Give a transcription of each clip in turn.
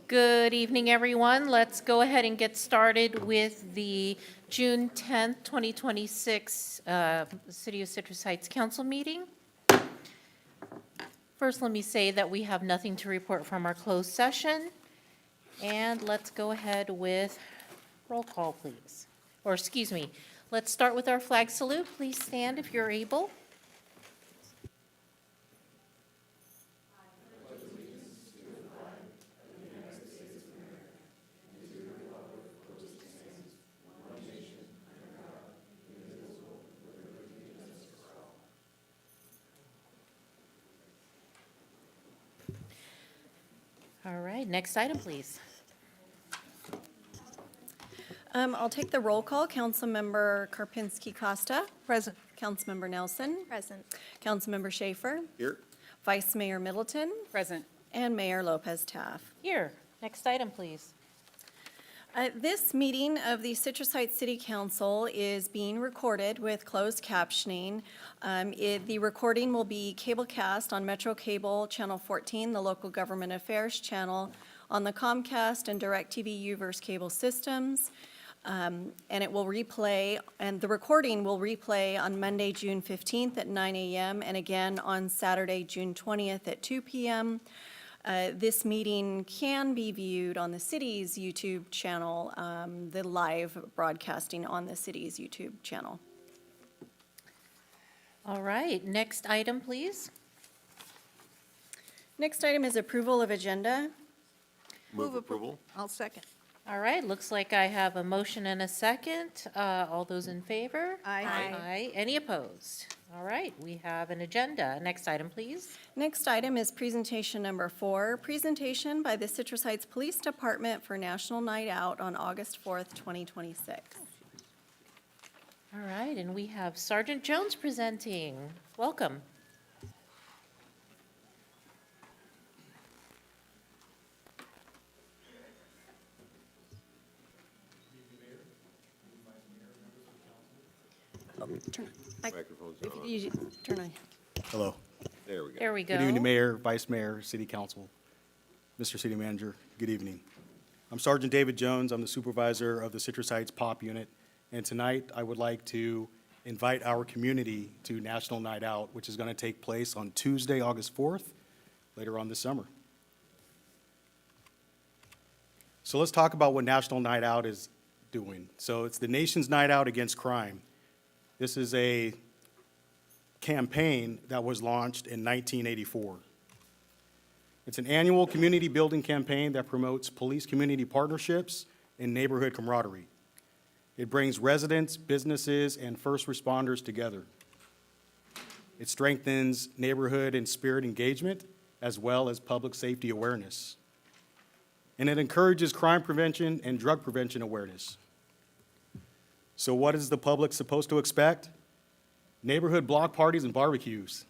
Good evening, everyone. Let's go ahead and get started with the June 10th, 2026 City of Citrus Heights Council meeting. First, let me say that we have nothing to report from our closed session. And let's go ahead with roll call, please. Or excuse me, let's start with our flag salute. Please stand if you're able. All right, next item, please. I'll take the roll call. Councilmember Karpinski Costa. Present. Councilmember Nelson. Present. Councilmember Schaefer. Here. Vice Mayor Middleton. Present. And Mayor Lopez Taff. Here, next item, please. This meeting of the Citrus Heights City Council is being recorded with closed captioning. The recording will be cablecast on Metro Cable Channel 14, the Local Government Affairs channel, on the Comcast and DirecTV U-verse cable systems. And it will replay, and the recording will replay on Monday, June 15th at 9 a.m. and again on Saturday, June 20th at 2 p.m. This meeting can be viewed on the city's YouTube channel, the live broadcasting on the city's YouTube channel. All right, next item, please. Next item is approval of agenda. Move approval. I'll second. All right, looks like I have a motion and a second. All those in favor? Aye. Aye. Any opposed? All right, we have an agenda. Next item, please. Next item is presentation number 4, presentation by the Citrus Heights Police Department for National Night Out on August 4th, 2026. All right, and we have Sergeant Jones presenting. Welcome. Microphone's If on. you turn on. Hello. There we go. There we go. Good evening, Mayor, Vice Mayor, City Council, Mr. City Manager. Good evening. I'm Sergeant David Jones. I'm the supervisor of the Citrus Heights POP unit. And tonight, I would like to invite our community to National Night Out, which is going to take place on Tuesday, August 4th, later on this summer. So let's talk about what National Night Out is doing. So it's the nation's night out against crime. This is a campaign that was launched in 1984. It's an annual community building campaign that promotes police-community partnerships and neighborhood camaraderie. It brings residents, businesses, and first responders together. It strengthens neighborhood and spirit engagement, as well as public safety awareness. And it encourages crime prevention and drug prevention awareness. So what is the public supposed to expect? Neighborhood block parties and barbecues.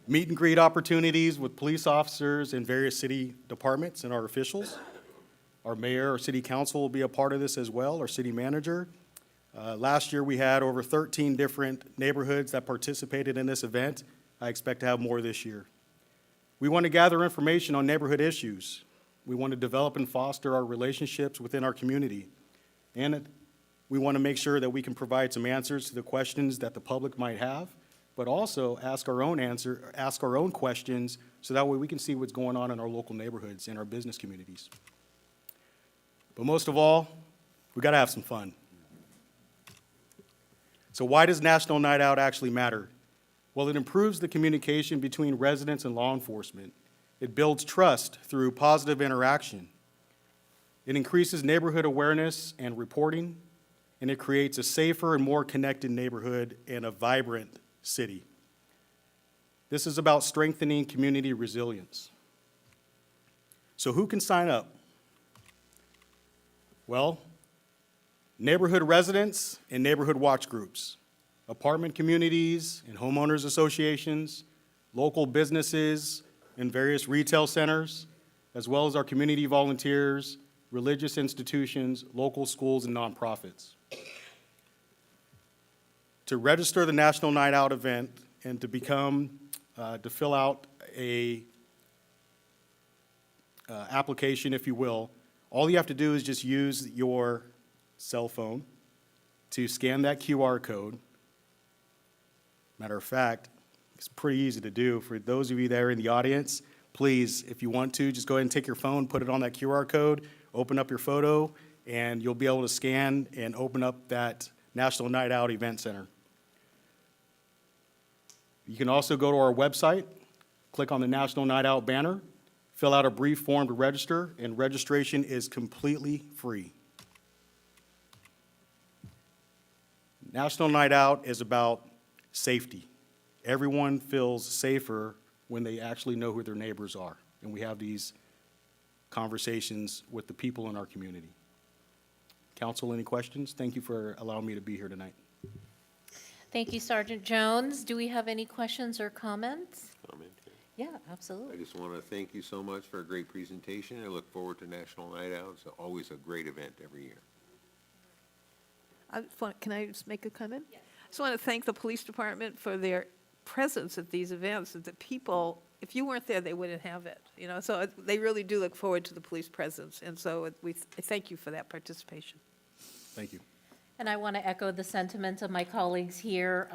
Meet and greet opportunities with police officers and various city departments and our officials. Our mayor or city council will be a part of this as well, our city manager. Last year, we had over 13 different neighborhoods that participated in this event. I expect to have more this year. We want to gather information on neighborhood issues. We want to develop and foster our relationships within our community. And we want to make sure that we can provide some answers to the questions that the public might have, but also ask our own questions, so that way we can see what's going on in our local neighborhoods and our business communities. But most of all, we got to have some fun. So why does National Night Out actually matter? Well, it improves the communication between residents and law enforcement. It builds trust through positive interaction. It increases neighborhood awareness and reporting, and it creates a safer and more connected neighborhood and a vibrant city. This is about strengthening community resilience. So who can sign up? Well, neighborhood residents and neighborhood watch groups, apartment communities and homeowners associations, local businesses and various retail centers, as well as our community volunteers, religious institutions, local schools, and nonprofits. To register the National Night Out event and to fill out a application, if you will. All you have to do is just use your cell phone to scan that QR code. Matter of fact, it's pretty easy to do. For those of you that are in the audience, please, if you want to, just go ahead and take your phone, put it on that QR code, open up your photo, and you'll be able to scan and open up that National Night Out Event Center. You can also go to our website, click on the National Night Out banner, fill out a brief form to register, and registration is completely free. National Night Out is about safety. Everyone feels safer when they actually know who their neighbors are, and we have these conversations with the people in our community. Council, any questions? Thank you for allowing me to be here tonight. Thank you, Sergeant Jones. Do we have any questions or comments? Comment here. Yeah, absolutely. I just want to thank you so much for a great presentation. I look forward to National Night Out. It's always a great event every year. Can I just make a comment? Yes. I just want to thank the police department for their presence at these events, that the people, if you weren't there, they wouldn't have it, you know? So they really do look forward to the police presence, and so I thank you for that participation. Thank you. And I want to echo the sentiments of my colleagues here.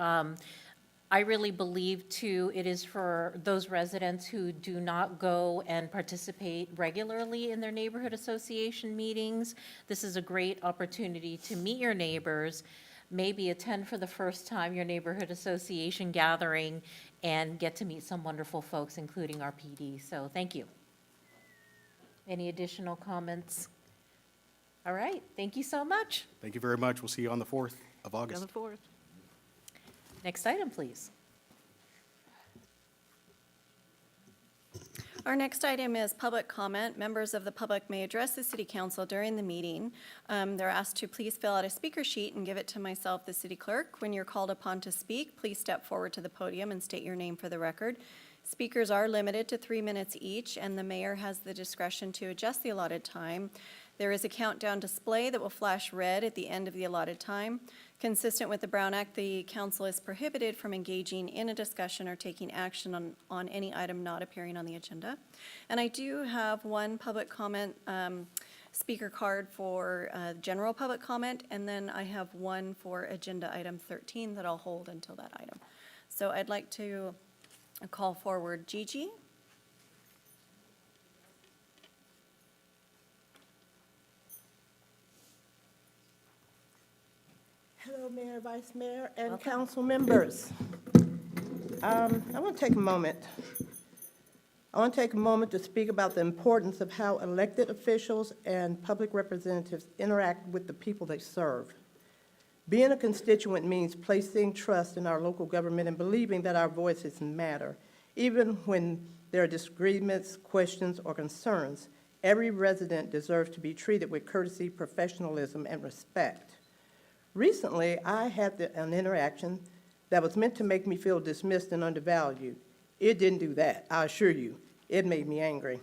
I really believe, too, it is for those residents who do not go and participate regularly in their neighborhood association meetings. This is a great opportunity to meet your neighbors, maybe attend for the first time your neighborhood association gathering, and get to meet some wonderful folks, including our PD. So thank you. Any additional comments? All right, thank you so much. Thank you very much. We'll see you on the 4th of August. On the 4th. Next item, please. Our next item is public comment. Members of the public may address the city council during the meeting. They're asked to please fill out a speaker sheet and give it to myself, the city clerk. When you're called upon to speak, please step forward to the podium and state your name for the record. Speakers are limited to 3 minutes each, and the mayor has the discretion to adjust the allotted time. There is a countdown display that will flash red at the end of the allotted time. Consistent with the Brown Act, the council is prohibited from engaging in a discussion or taking action on any item not appearing on the agenda. And I do have one public comment speaker card for general public comment, and then I have one for agenda item 13 that I'll hold until that item. So I'd like to call forward Gigi. Hello, Mayor, Vice Mayor, and council members. I want to take a moment. I want to take a moment to speak about the importance of how elected officials and public representatives interact with the people they serve. Being a constituent means placing trust in our local government and believing that our voices matter. Even when there are disagreements, questions, or concerns, every resident deserves to be treated with courtesy, professionalism, and respect. Recently, I had an interaction that was meant to make me feel dismissed and undervalued. It didn't do that, I assure you. It made me angry.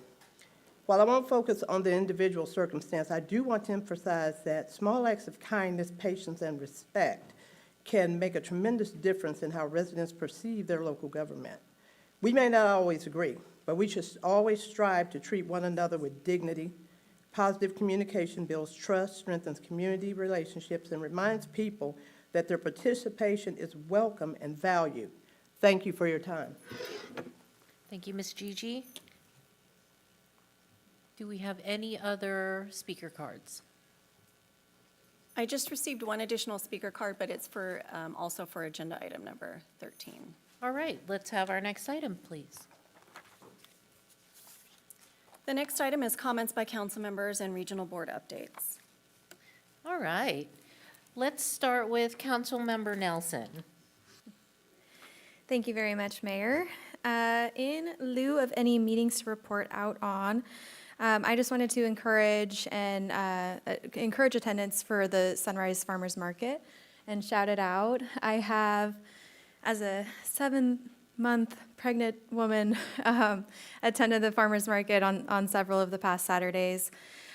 While I won't focus on the individual circumstance, I do want to emphasize that small acts of kindness, patience, and respect can make a tremendous difference in how residents perceive their local government. We may not always agree, but we should always strive to treat one another with dignity. Positive communication builds trust, strengthens community relationships, and reminds people that their participation is welcome and valued. Thank you for your time. Thank you, Ms. Gigi. Do we have any other speaker cards? I just received one additional speaker card, but it's for, also for agenda item number 13. All right, let's have our next item, please. The next item is comments by council members and regional board updates. All right, let's start with Councilmember Nelson. Thank you very much, Mayor. In lieu of any meetings to report out on, I just wanted to encourage attendance for the Sunrise Farmers Market and shout it out. I have, as a 7-month pregnant woman, attended the farmers market on several of the past Saturdays.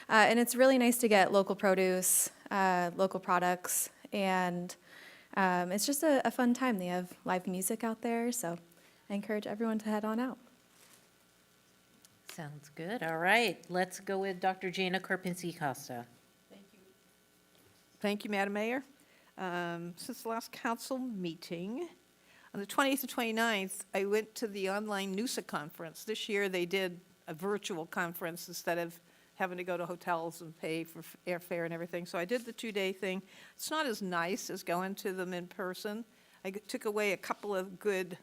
And it's really nice to get local produce, local products, and it's just a fun time. They have live music out there, so I encourage everyone to head on out. Sounds good. All right, let's go with Dr. Jana Karpinski-Costa. Thank you, Madam Mayor. Since the last council meeting, on the 20th and 29th, I went to the online NUSA conference. This year, they did a virtual conference instead of having to go to hotels and pay for airfare and everything. So I did the 2-day thing. It's not as nice as going to them in person. I took away a couple of good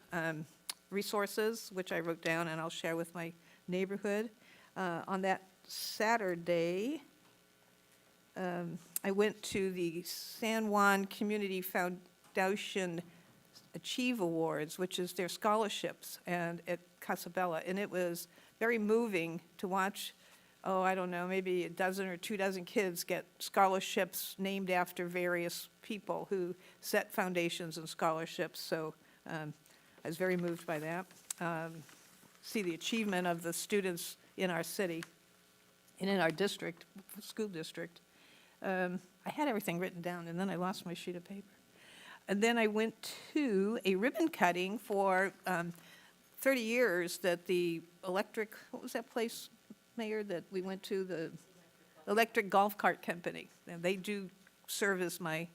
resources, which I wrote down and I'll share with my neighborhood. On that Saturday, I went to the San Juan Community Foundation Achieve Awards, which is their scholarships, and at Casabella, and it was very moving to watch, I don't know, maybe a dozen or 2 dozen kids get scholarships named after various people who set foundations and scholarships, so I was very moved by that. See the achievement of the students in our city and in our district, school district. I had everything written down, and then I lost my sheet of paper. And then I went to a ribbon cutting for 30 years that the electric, what was that place, Mayor, that we went to, the Electric Golf Cart Company. And they do service my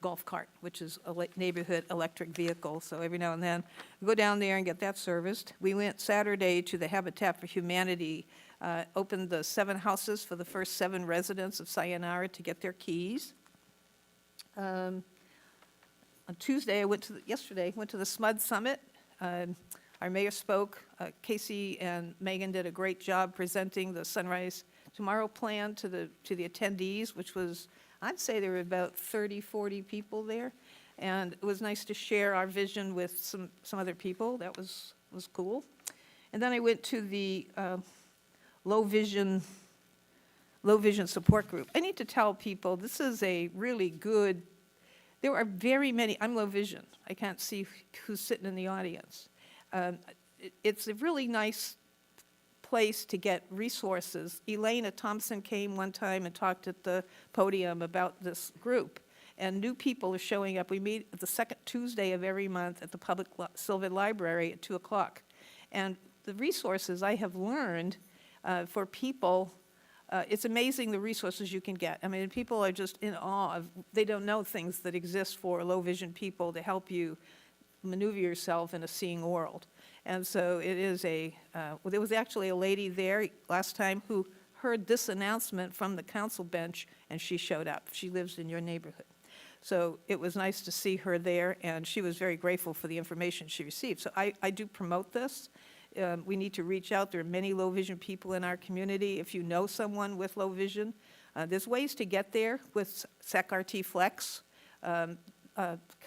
golf cart, which is a neighborhood electric vehicle. So every now and then, we go down there and get that serviced. We went Saturday to the Habitat for Humanity, opened the 7 houses for the first 7 residents of Sayonara to get their keys. On Tuesday, yesterday, went to the SMUD Summit. Our mayor spoke. Casey and Megan did a great job presenting the Sunrise Tomorrow plan to the attendees, which was, I'd say there were about 30, 40 people there. And it was nice to share our vision with some other people. That was cool. And then I went to the low vision support group. I need to tell people, this is a really good, there are very many, I'm low vision. I can't see who's sitting in the audience. It's a really nice place to get resources. Elena Thompson came one time and talked at the podium about this group, and new people are showing up. We meet the second Tuesday of every month at the Public Sylvan Library at 2 o'clock. And the resources I have learned for people, it's amazing the resources you can get. I mean, people are just in awe of, they don't know things that exist for low vision people to help you maneuver yourself in a seeing world. And so it is there was actually a lady there last time who heard this announcement from the council bench, and she showed up. She lives in your neighborhood. So it was nice to see her there, and she was very grateful for the information she received. So I do promote this. We need to reach out. There are many low vision people in our community. If you know someone with low vision, there's ways to get there with SAC-RT Flex.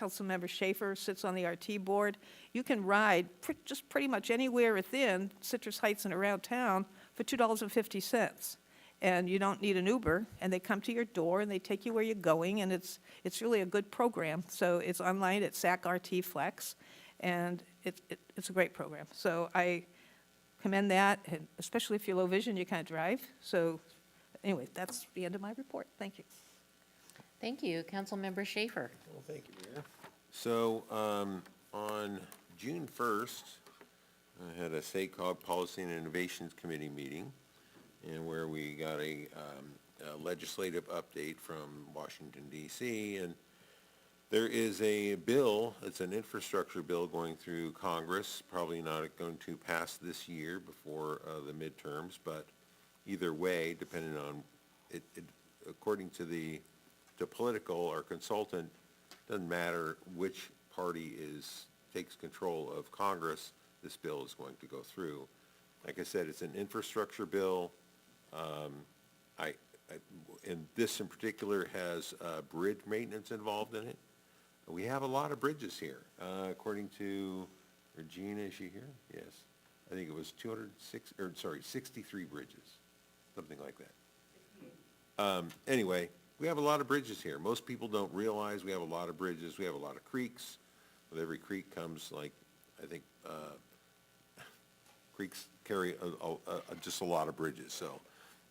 Councilmember Schaefer sits on the RT board. You can ride just pretty much anywhere within Citrus Heights and around town for $2.50. And you don't need an Uber, and they come to your door and they take you where you're going, and it's really a good program. So it's online at SAC-RT Flex, and it's a great program. So I commend that, and especially if you're low vision, you can't drive. So anyway, that's the end of my report. Thank you. Thank you. Councilmember Schaefer. Well, thank you, Mayor. So, on June 1st, I had a SACOG Policy and Innovations Committee meeting, and where we got a legislative update from Washington, D.C., and there is a bill, it's an infrastructure bill going through Congress, probably not going to pass this year before the midterms, but either way, depending on, according to the political or consultant, doesn't matter which party takes control of Congress, this bill is going to go through. Like I said, it's an infrastructure bill. And this in particular has bridge maintenance involved in it. We have a lot of bridges here. According to Regina, is she here? Yes. I think it was 63 bridges, something like that. Anyway, we have a lot of bridges here. Most people don't realize we have a lot of bridges. We have a lot of creeks. With every creek comes, like, I think, creeks carry just a lot of bridges. So,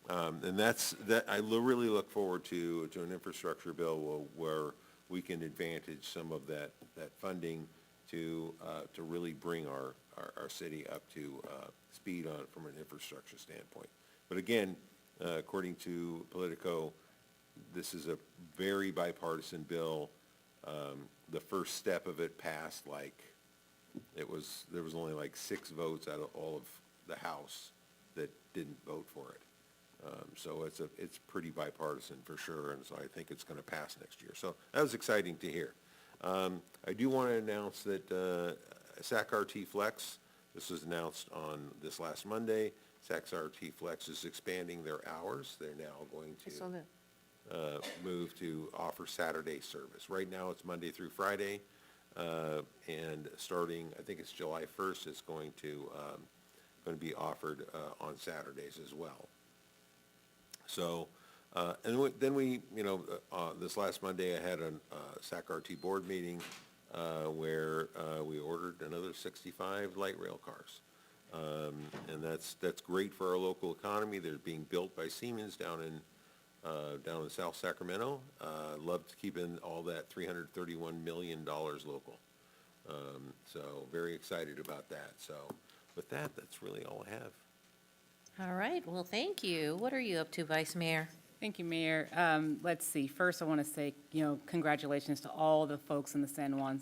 and I really look forward to an infrastructure bill where we can advantage some of that funding to really bring our city up to speed on, from an infrastructure standpoint. But again, according to Politico, this is a very bipartisan bill. The first step of it passed there was only like 6 votes out of all of the House that didn't vote for it. So it's pretty bipartisan for sure, and so I think it's gonna pass next year. So that was exciting to hear. I do want to announce that SAC-RT Flex, this was announced on this last Monday, SAC-RT Flex is expanding their hours. They're now going I saw that. to move to offer Saturday service. Right now, it's Monday through Friday, and starting, I think it's July 1st, it's going to be offered on Saturdays as well. So, then we, this last Monday, I had a SAC-RT board meeting where we ordered another 65 light rail cars. And that's great for our local economy. They're being built by Siemens down in South Sacramento. Love to keep in all that $331 million local. So very excited about that. So with that, that's really all I have. All right, well, thank you. What are you up to, Vice Mayor? Thank you, Mayor. Let's see, first I want to say, congratulations to all the folks in the San Juan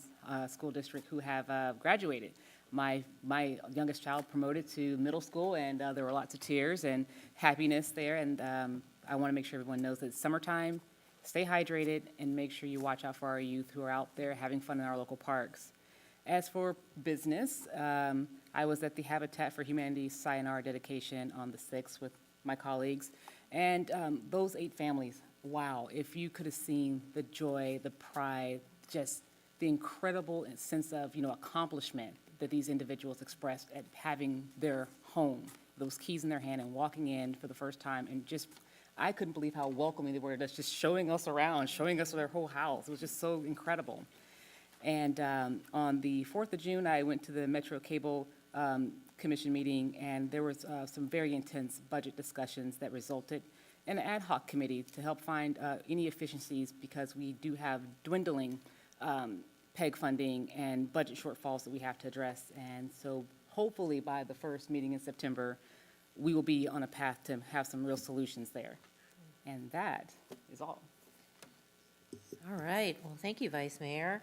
School District who have graduated. My youngest child promoted to middle school, and there were lots of tears and happiness there, and I want to make sure everyone knows that it's summertime, stay hydrated, and make sure you watch out for our youth who are out there having fun in our local parks. As for business, I was at the Habitat for Humanity Sayonara dedication on the 6th with my colleagues, and those 8 families, wow, if you could have seen the joy, the pride, just the incredible sense of, accomplishment that these individuals expressed at having their home, those keys in their hand and walking in for the first time, and just, I couldn't believe how welcoming they were, just showing us around, showing us their whole house. It was just so incredible. And on the 4th of June, I went to the Metro Cable Commission meeting, and there was some very intense budget discussions that resulted in an ad hoc committee to help find any efficiencies, because we do have dwindling PEG funding and budget shortfalls that we have to address. And so hopefully by the first meeting in September, we will be on a path to have some real solutions there. And that is all. All right, well, thank you, Vice Mayor.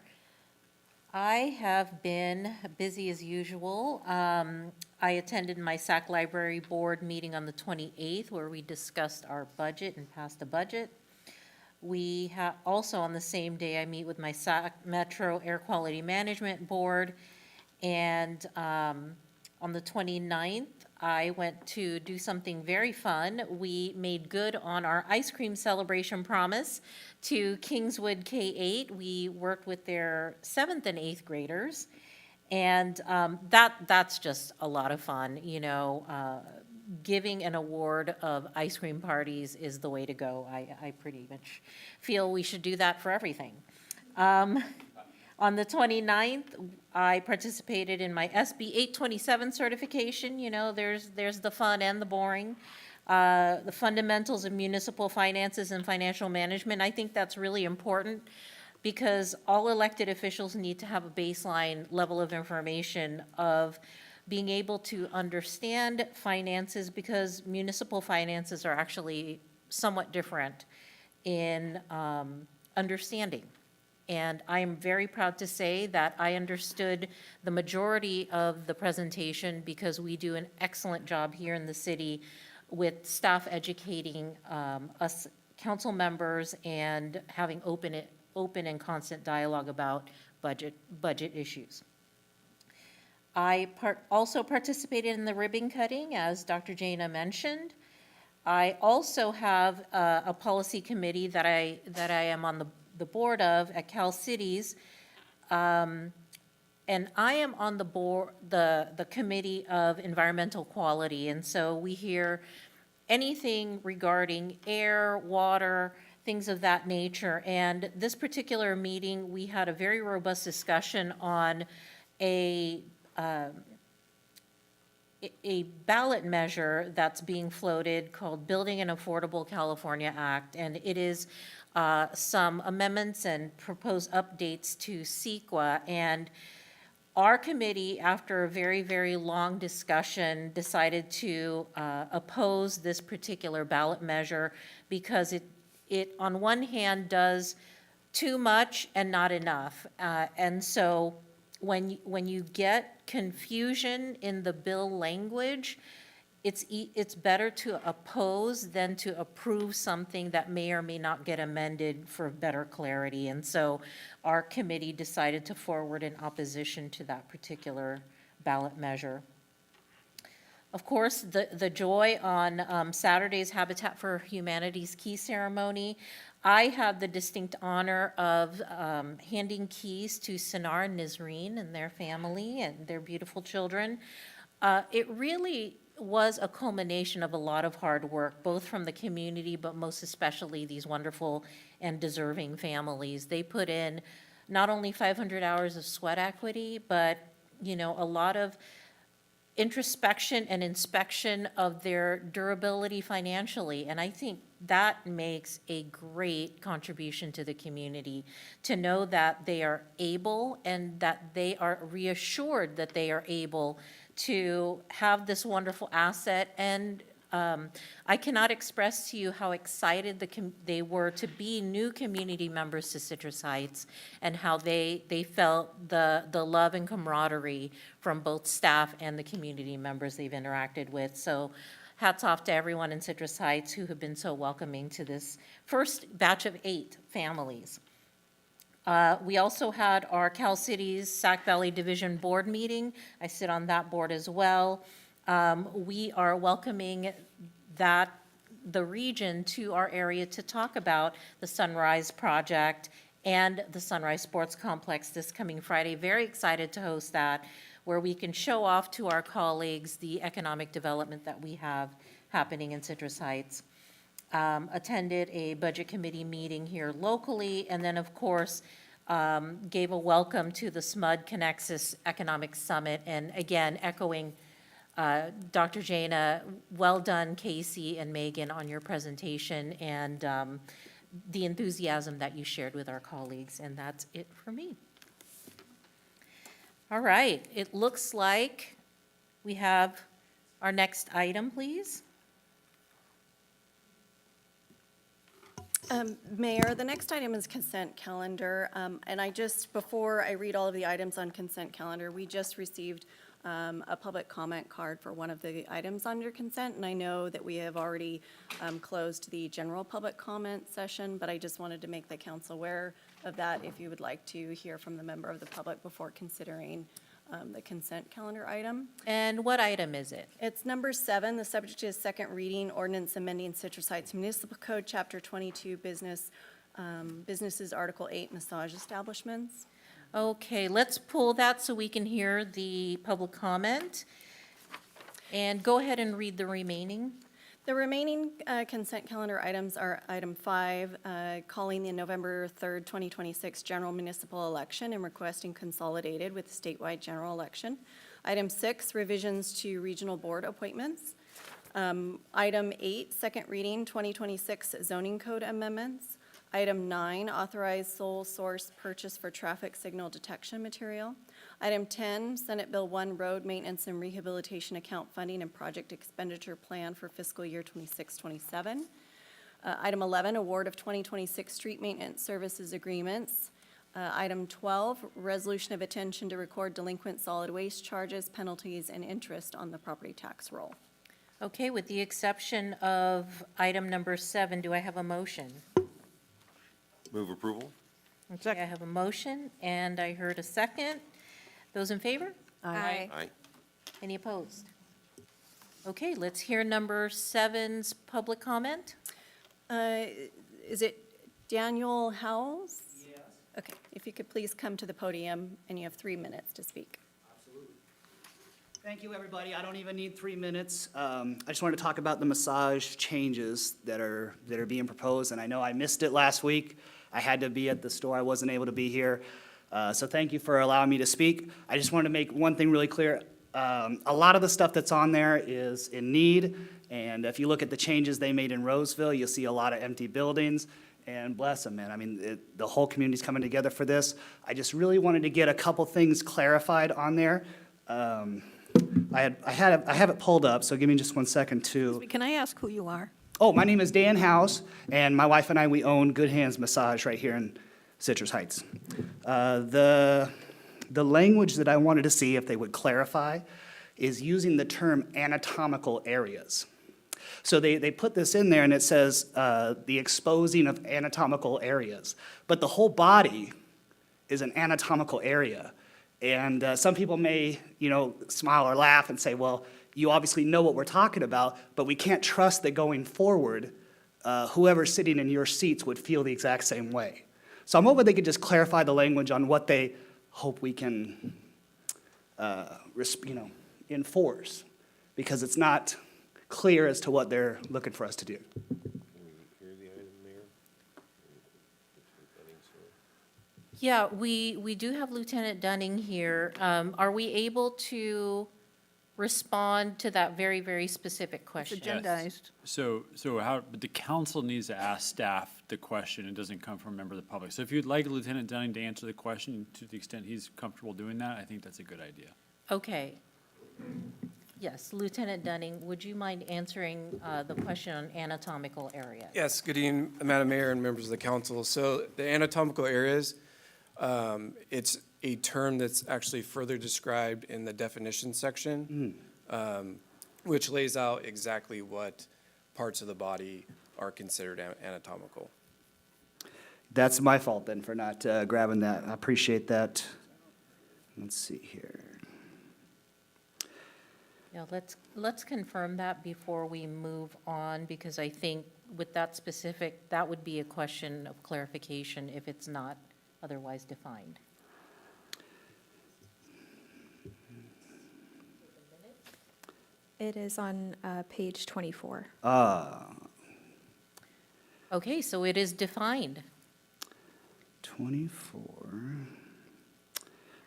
I have been busy as usual. I attended my SAC Library Board meeting on the 28th, where we discussed our budget and passed a budget. We have, also on the same day, I meet with my SAC Metro Air Quality Management Board, and on the 29th, I went to do something very fun. We made good on our ice cream celebration promise to Kingswood K-8. We worked with their 7th and 8th graders, and that's just a lot of fun, Giving an award of ice cream parties is the way to go. I pretty much feel we should do that for everything. On the 29th, I participated in my SB 827 certification. There's the fun and the boring. The fundamentals of municipal finances and financial management. I think that's really important, because all elected officials need to have a baseline level of information of being able to understand finances, because municipal finances are actually somewhat different in understanding. And I am very proud to say that I understood the majority of the presentation, because we do an excellent job here in the city with staff educating us council members and having open and constant dialogue about budget issues. I also participated in the ribbon cutting, as Dr. Jana mentioned. I also have a policy committee that I am on the board of at Cal Cities, and I am on the board, the committee of environmental quality, and so we hear anything regarding air, water, things of that nature. And this particular meeting, we had a very robust discussion on a ballot measure that's being floated called Building an Affordable California Act, and it is some amendments and proposed updates to CEQA. And our committee, after a very, very long discussion, decided to oppose this particular ballot measure because it on one hand does too much and not enough. And so when you get confusion in the bill language, it's better to oppose than to approve something that may or may not get amended for better clarity. And so our committee decided to forward an opposition to that particular ballot measure. Of course, the joy on Saturday's Habitat for Humanity's key ceremony, I had the distinct honor of handing keys to Sinar and Nizreen and their family and their beautiful children. It really was a culmination of a lot of hard work, both from the community, but most especially these wonderful and deserving families. They put in not only 500 hours of sweat equity, but, a lot of introspection and inspection of their durability financially. And I think that makes a great contribution to the community, to know that they are able and that they are reassured that they are able to have this wonderful asset. And I cannot express to you how excited they were to be new community members to Citrus Heights, and how they felt the love and camaraderie from both staff and the community members they've interacted with. So hats off to everyone in Citrus Heights who have been so welcoming to this first batch of 8 families. We also had our Cal Cities Sac Valley Division Board meeting. I sit on that board as well. We are welcoming the region to our area to talk about the Sunrise Project and the Sunrise Sports Complex this coming Friday. Very excited to host that, where we can show off to our colleagues the economic development that we have happening in Citrus Heights. Attended a budget committee meeting here locally, and then, of course, gave a welcome to the SMUD Connexus Economic Summit. And again, echoing Dr. Jaina, well done, Casey and Megan, on your presentation and the enthusiasm that you shared with our colleagues. And that's it for me. All right, it looks like we have our next item, please. Mayor, the next item is consent calendar. And before I read all of the items on consent calendar, we just received a public comment card for one of the items under consent. And I know that we have already closed the general public comment session, but I just wanted to make the council aware of that if you would like to hear from the member of the public before considering the consent calendar item. And what item is it? It's number 7. The subject is second reading, ordinance amending Citrus Heights Municipal Code, Chapter 22, Businesses, Article 8, massage establishments. Okay, let's pull that so we can hear the public comment. And go ahead and read the remaining. The remaining consent calendar items are item 5, calling the November 3rd, 2026 general municipal election and requesting consolidated with the statewide general election. Item 6, revisions to regional board appointments. Item 8, second reading, 2026 zoning code amendments. Item 9, authorized sole source purchase for traffic signal detection material. Item 10, Senate Bill 1, road maintenance and rehabilitation account funding and project expenditure plan for fiscal year 26-27. Item 11, award of 2026 street maintenance services agreements. Item 12, resolution of attention to record delinquent solid waste charges, penalties, and interest on the property tax roll. Okay, with the exception of item number 7, do I have a motion? Move approval? Okay, I have a motion, and I heard a second. Those in favor? Aye. Aye. Any opposed? Okay, let's hear number 7's public comment. Is it Daniel Howells? Yes. Okay, if you could please come to the podium, and you have 3 minutes to speak. Thank you, everybody. I don't even need 3 minutes. I just wanted to talk about the massage changes that are being proposed, and I know I missed it last week. I had to be at the store. I wasn't able to be here. So thank you for allowing me to speak. I just wanted to make one thing really clear. A lot of the stuff that's on there is in need, and if you look at the changes they made in Roseville, you'll see a lot of empty buildings. and bless them, man. I mean, the whole community's coming together for this. I just really wanted to get a couple things clarified on there. I have it pulled up, so give me just 1 second to. Can I ask who you are? Oh, my name is Dan House, and my wife and I, we own Good Hands Massage right here in Citrus Heights. The language that I wanted to see if they would clarify is using the term anatomical areas. So they put this in there and it says, the exposing of anatomical areas. But the whole body is an anatomical area. And some people may, smile or laugh and say, well, you obviously know what we're talking about, but we can't trust that going forward, whoever's sitting in your seats would feel the exact same way. So I'm hoping they could just clarify the language on what they hope we can, enforce, because it's not clear as to what they're looking for us to do. Yeah, we do have Lieutenant Dunning here. Are we able to respond to that very, very specific It's question? agendized. So how, but the council needs to ask staff the question. It doesn't come from a member of the public. So if you'd like Lieutenant Dunning to answer the question to the extent he's comfortable doing that, I think that's a good idea. Okay. Yes, Lieutenant Dunning, would you mind answering the question on anatomical areas? Yes, good evening, Madam Mayor and members of the council. So the anatomical areas, it's a term that's actually further described in the definition section, which lays out exactly what parts of the body are considered anatomical. That's my fault then for not grabbing that. I appreciate that. Let's see here. Yeah, let's confirm that before we move on, because I think with that specific, that would be a question of clarification if it's not otherwise defined. It is on page 24. Okay, so it is defined. 24.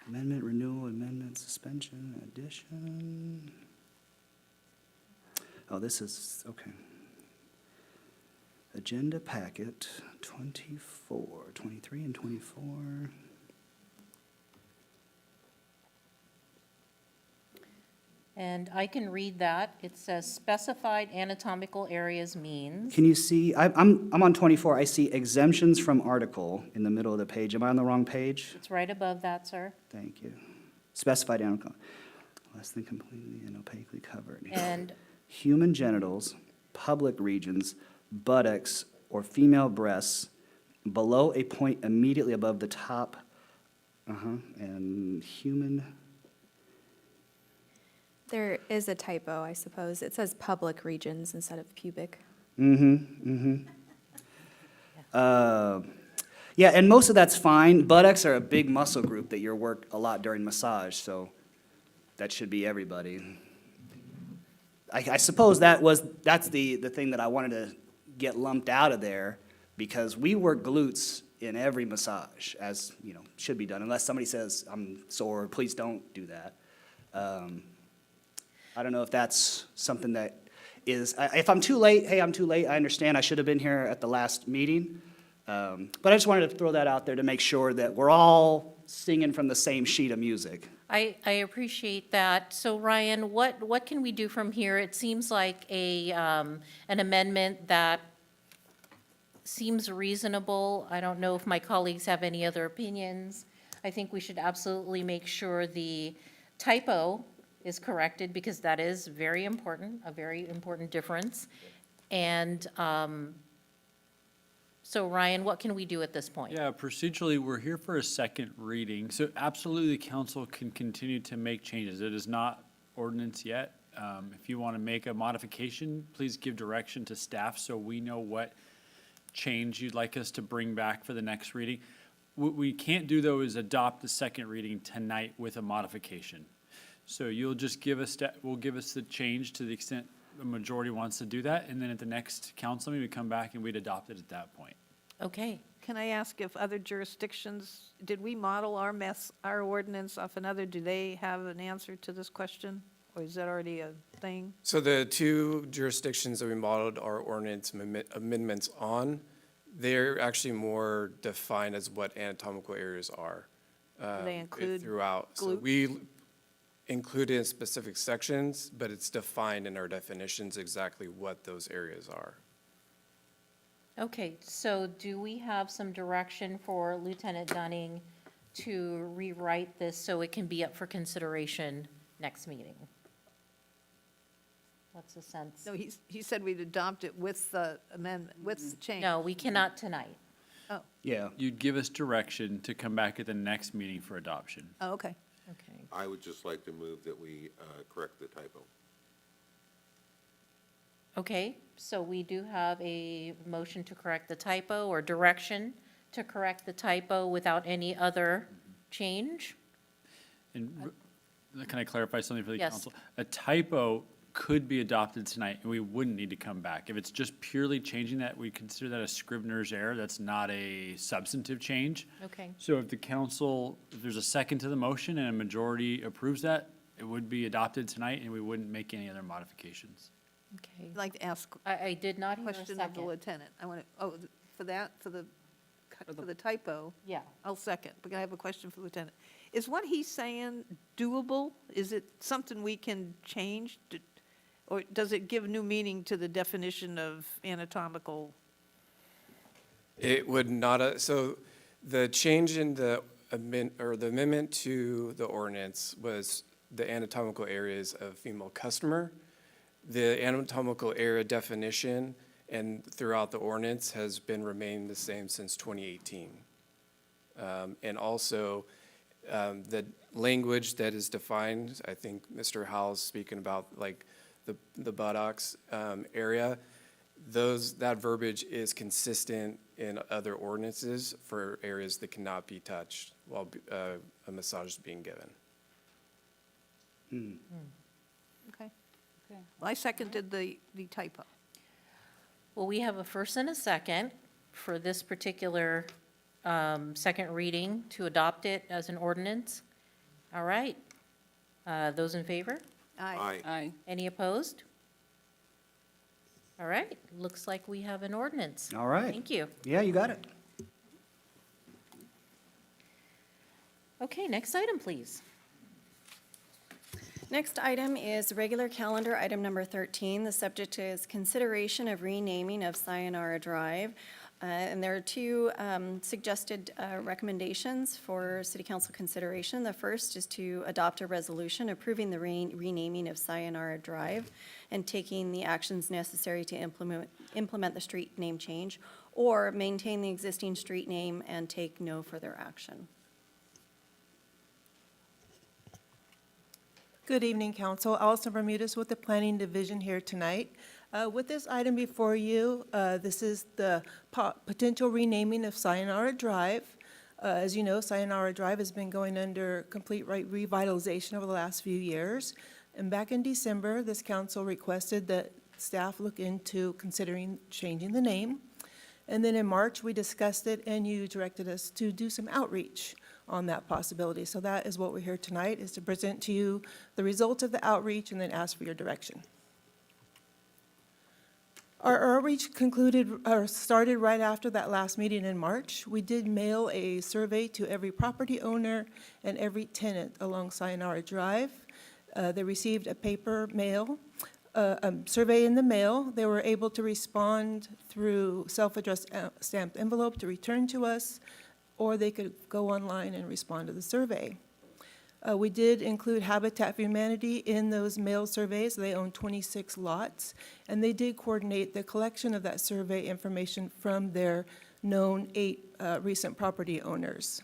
Amendment, renewal, amendment, suspension, addition. Oh, this is, okay. Agenda packet 24, 23 and 24. And I can read that. It says specified anatomical areas means. Can you see, I'm on 24, I see exemptions from article in the middle of the page. Am I on the wrong page? It's right above that, sir. Thank you. Specified anatomical, less than completely and opaquely covered. And Human genitals, public regions, buttocks, or female breasts below a point immediately above the top, and human, There is a typo, I suppose. It says public regions instead of pubic. yeah, and most of that's fine. Buttocks are a big muscle group that you work a lot during massage, so that should be everybody. I suppose that's the thing that I wanted to get lumped out of there, because we work glutes in every massage, as, should be done, unless somebody says, I'm sore, please don't do that. I don't know if that's something that is, if I'm too late, hey, I'm too late, I understand, I should have been here at the last meeting. But I just wanted to throw that out there to make sure that we're all singing from the same sheet of music. I appreciate that. So Ryan, what can we do from here? It seems like an amendment that seems reasonable. I don't know if my colleagues have any other opinions. I think we should absolutely make sure the typo is corrected, because that is very important, a very important difference. And so Ryan, what can we do at this point? Yeah, procedurally, we're here for a second reading, so absolutely, the council can continue to make changes. It is not ordinance yet. If you want to make a modification, please give direction to staff so we know what change you'd like us to bring back for the next reading. What we can't do, though, is adopt the second reading tonight with a modification. So you'll just give us, will give us the change to the extent the majority wants to do that, and then at the next council meeting, we'd come back and we'd adopt it at that point. Okay. Can I ask if other jurisdictions, did we model our ordinance off another? Do they have an answer to this question? Or is that already a thing? So the two jurisdictions that we modeled our ordinance amendments on, They're actually more defined as what anatomical areas are. They include Throughout. So glutes? we include it in specific sections, but it's defined in our definitions exactly what those areas are. Okay, so do we have some direction for Lieutenant Dunning to rewrite this so it can be up for consideration next meeting? What's the sense? No, he said we'd adopt it with the amendment, with the change. No, we cannot tonight. Yeah. You'd give us direction to come back at the next meeting for adoption. Oh, okay. Okay. I would just like to move that we correct the typo. Okay, so we do have a motion to correct the typo or direction to correct the typo without any other change? And can I clarify something for the Yes. council? A typo could be adopted tonight, and we wouldn't need to come back. If it's just purely changing that, we consider that a scrivener's error. That's not a substantive change. Okay, So if the council, if there's a second to the motion and a majority approves that, it would be adopted tonight, and we wouldn't make any other modifications. okay. I'd like to ask I did not a hear a question of the second. lieutenant. I want to, for that, for the typo, Yeah, I'll second, but I have a question for the lieutenant. Is what he's saying doable? Is it something we can change? Or does it give new meaning to the definition of anatomical? It would not, so the change in the amendment to the ordinance was the anatomical areas of female customer. The anatomical area definition and throughout the ordinance has been remained the same since 2018. And also, the language that is defined, I think Mr. Howell's speaking about, like, the buttocks area, that verbiage is consistent in other ordinances for areas that cannot be touched while a massage is being given. Okay. Well, I seconded the typo. well, we have a first and a second for this particular second reading to adopt it as an ordinance. All right. Those in favor? Aye. Aye. Any opposed? All right, looks like we have an ordinance. All right. Thank you. Yeah, you got it. Okay, next item, please. Next item is regular calendar, item number 13. The subject is consideration of renaming of Sayonara Drive. And there are two suggested recommendations for city council consideration. The first is to adopt a resolution approving the renaming of Sayonara Drive and taking the actions necessary to implement the street name change, or maintain the existing street name and take no further action. Good evening, Council. Allison Bermudez with the Planning Division here tonight. With this item before you, this is the potential renaming of Sayonara Drive. As you know, Sayonara Drive has been going under complete revitalization over the last few years. And back in December, this council requested that staff look into considering changing the name. And then in March, we discussed it, and you directed us to do some outreach on that possibility. So that is what we're here tonight, is to present to you the results of the outreach and then ask for your direction. Our outreach started right after that last meeting in March. We did mail a survey to every property owner and every tenant along Sayonara Drive. They received a paper mail, a survey in the mail. They were able to respond through self-addressed stamped envelope to return to us, or they could go online and respond to the survey. We did include Habitat for Humanity in those mail surveys. They own 26 lots, and they did coordinate the collection of that survey information from their known 8 recent property owners.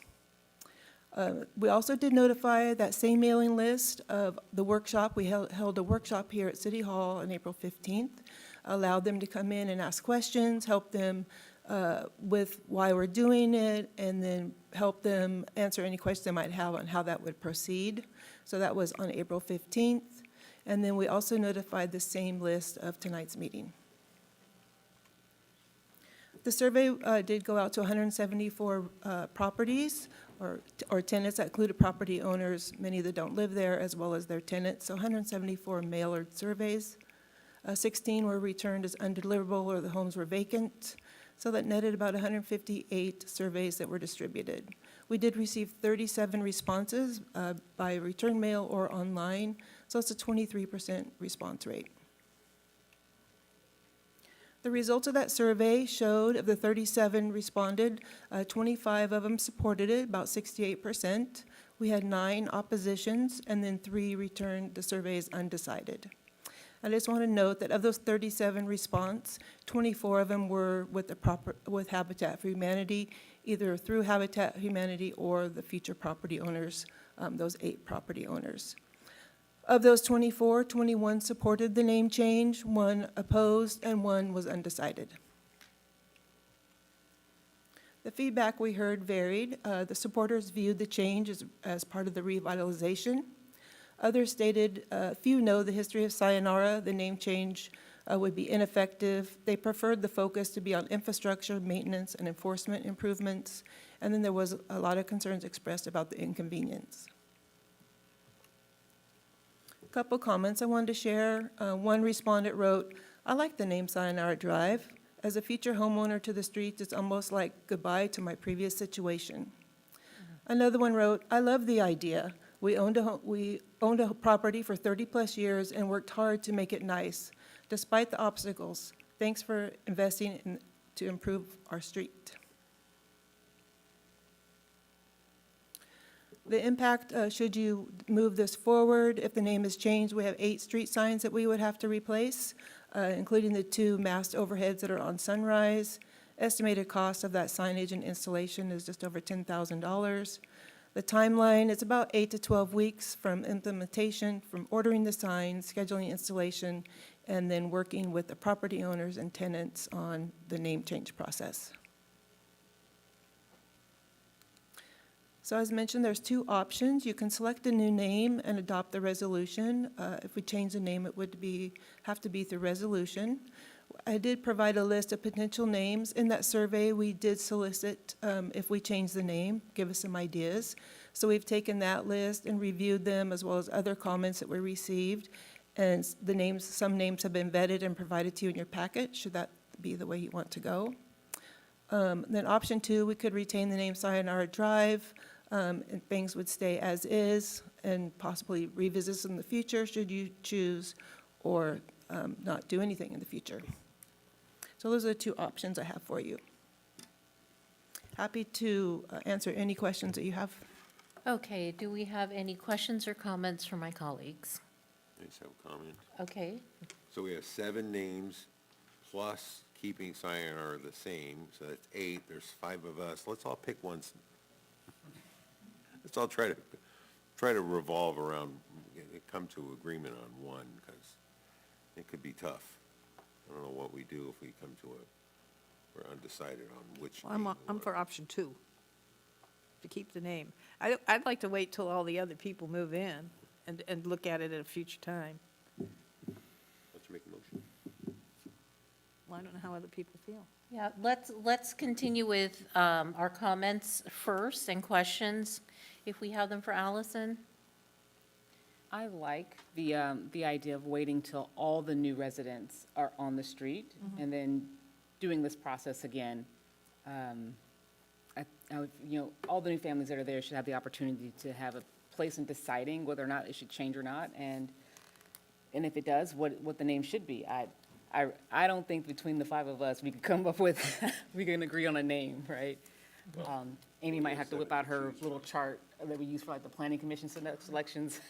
We also did notify that same mailing list of the workshop. We held a workshop here at City Hall on April 15th, allowed them to come in and ask questions, help them with why we're doing it, and then help them answer any questions they might have on how that would proceed. So that was on April 15th. And then we also notified the same list of tonight's meeting. The survey did go out to 174 properties or tenants. That included property owners, many that don't live there, as well as their tenants. So 174 mailer surveys. 16 were returned as undeliverable or the homes were vacant. So that netted about 158 surveys that were distributed. We did receive 37 responses by return mail or online, so it's a 23% response rate. The results of that survey showed of the 37 responded, 25 of them supported it, about 68%. We had 9 oppositions, and then 3 returned the survey as undecided. I just want to note that of those 37 response, 24 of them were with with Habitat for Humanity, either through Habitat for Humanity or the future property owners, those 8 property owners. Of those 24, 21 supported the name change, 1 opposed, and 1 was undecided. The feedback we heard varied. The supporters viewed the change as part of the revitalization. Others stated, few know the history of Sayonara. The name change would be ineffective. They preferred the focus to be on infrastructure, maintenance, and enforcement improvements. And then there was a lot of concerns expressed about the inconvenience. A couple comments I wanted to share. One respondent wrote, "I like the name Sayonara Drive. As a future homeowner to the streets, it's almost like goodbye to my previous situation." Another one wrote, "I love the idea. We owned a property for 30-plus years and worked hard to make it nice, despite the obstacles. Thanks for investing to improve our street." The impact, should you move this forward, if the name is changed, we have 8 street signs that we would have to replace, including the 2 mast overheads that are on Sunrise. Estimated cost of that signage and installation is just over $10,000. The timeline is about 8 to 12 weeks from implementation, from ordering the signs, scheduling installation, and then working with the property owners and tenants on the name change process. So as mentioned, there's 2 options. You can select a new name and adopt the resolution. If we change the name, it would have to be through resolution. I did provide a list of potential names. In that survey, we did solicit, if we change the name, give us some ideas. So we've taken that list and reviewed them, as well as other comments that we received. And the names, some names have been vetted and provided to you in your packet, should that be the way you want to go. Then option 2, we could retain the name Sayonara Drive, and things would stay as is, and possibly revisit in the future, should you choose, or not do anything in the future. So those are the 2 options I have for you. Happy to answer any questions that you have. Okay, do we have any questions or comments from my colleagues? I just have a comment. Okay, So we have 7 names plus keeping Sayonara the same, so that's 8. There's 5 of us. Let's all pick one. Let's all try to revolve around, come to agreement on one, because it could be tough. I don't know what we do if we come to we're undecided on which. Well, name I'm we for want. option 2, to keep the name. I'd like to wait till all the other people move in and look at it at a future time. Let's make a motion. Well, I don't know how other people feel. yeah, let's continue with our comments first and questions, if we have them for Allison. I like the idea of waiting till all the new residents are on the street and then doing this process again. All the new families that are there should have the opportunity to have a place in deciding whether or not it should change or not, and if it does, what the name should be. I don't think between the 5 of us, we can come up with, we can agree on a name, right? Amy might have to whip out her little chart that we use for like the planning commission selections.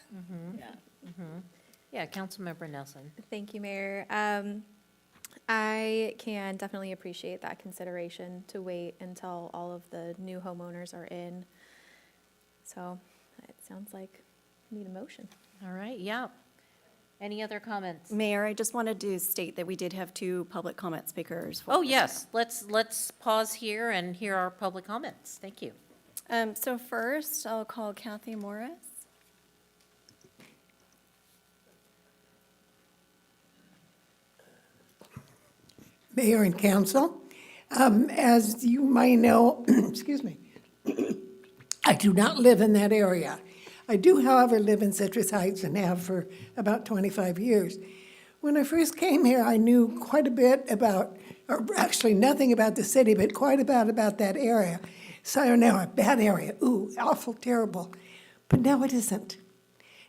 Yeah. Yeah, Councilmember Nelson. Thank you, Mayor. I can definitely appreciate that consideration to wait until all of the new homeowners are in. So it sounds like we need a motion. All right, yeah. Any other comments? Mayor, I just wanted to state that we did have 2 public comment speakers. Oh, yes, let's pause here and hear our public comments. Thank you. So first, I'll call Kathy Morris. Mayor and council, as you may know, excuse me, I do not live in that area. I do, however, live in Citrus Heights and have for about 25 years. When I first came here, I knew quite a bit about, or actually nothing about the city, but quite about that area. Sayonara, bad area, ooh, awful, terrible. But now it isn't.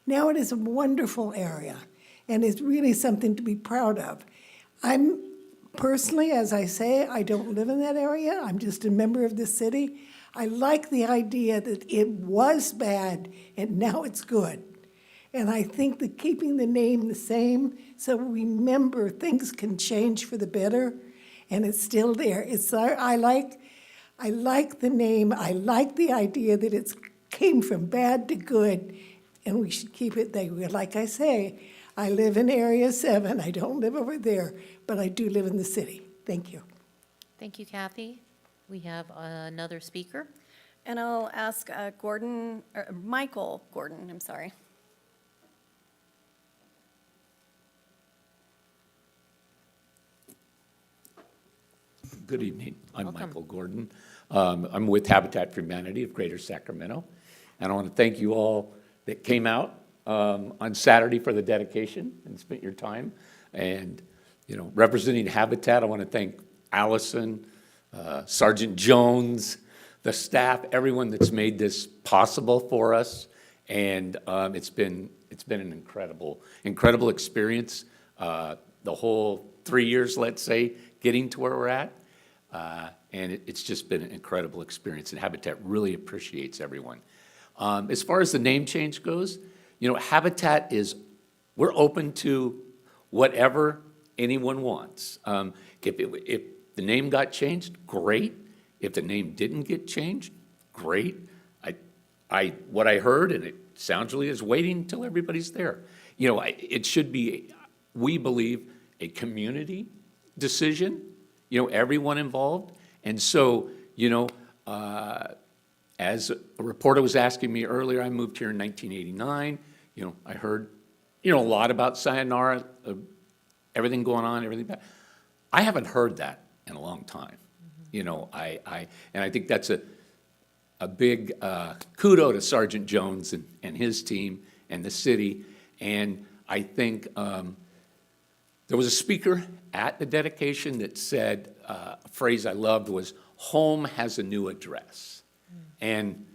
Now it is a wonderful area, and it's really something to be proud of. I'm personally, as I say, I don't live in that area. I'm just a member of the city. I like the idea that it was bad and now it's good. And I think that keeping the name the same, so remember things can change for the better, and it's still there. I like the name. I like the idea that it's came from bad to good, and we should keep it there. Like I say, I live in Area 7. I don't live over there, but I do live in the city. Thank you. Thank you, Kathy. We have another speaker. And I'll ask Michael Gordon, I'm sorry. Good evening. I'm Welcome. Michael Gordon. I'm with Habitat for Humanity of Greater Sacramento. And I want to thank you all that came out on Saturday for the dedication and spent your time. And, you know, representing Habitat, I want to thank Allison, Sergeant Jones, the staff, everyone that's made this possible for us. And it's been an incredible experience. The whole 3 years, let's say, getting to where we're at. And it's just been an incredible experience, and Habitat really appreciates everyone. As far as the name change goes, you know, Habitat we're open to whatever anyone wants. If the name got changed, great. If the name didn't get changed, great. What I heard, and it sounds really is waiting until everybody's there. You know, it should be, we believe, a community decision, you know, everyone involved. And so, you know, as a reporter was asking me earlier, I moved here in 1989. You know, I heard, you know, a lot about Sayonara, everything going on, everything bad. I haven't heard that in a long time. You know, and I think that's a big kudo to Sergeant Jones and his team and the city. And I think there was a speaker at the dedication that said, a phrase I loved was, "Home has a new address." And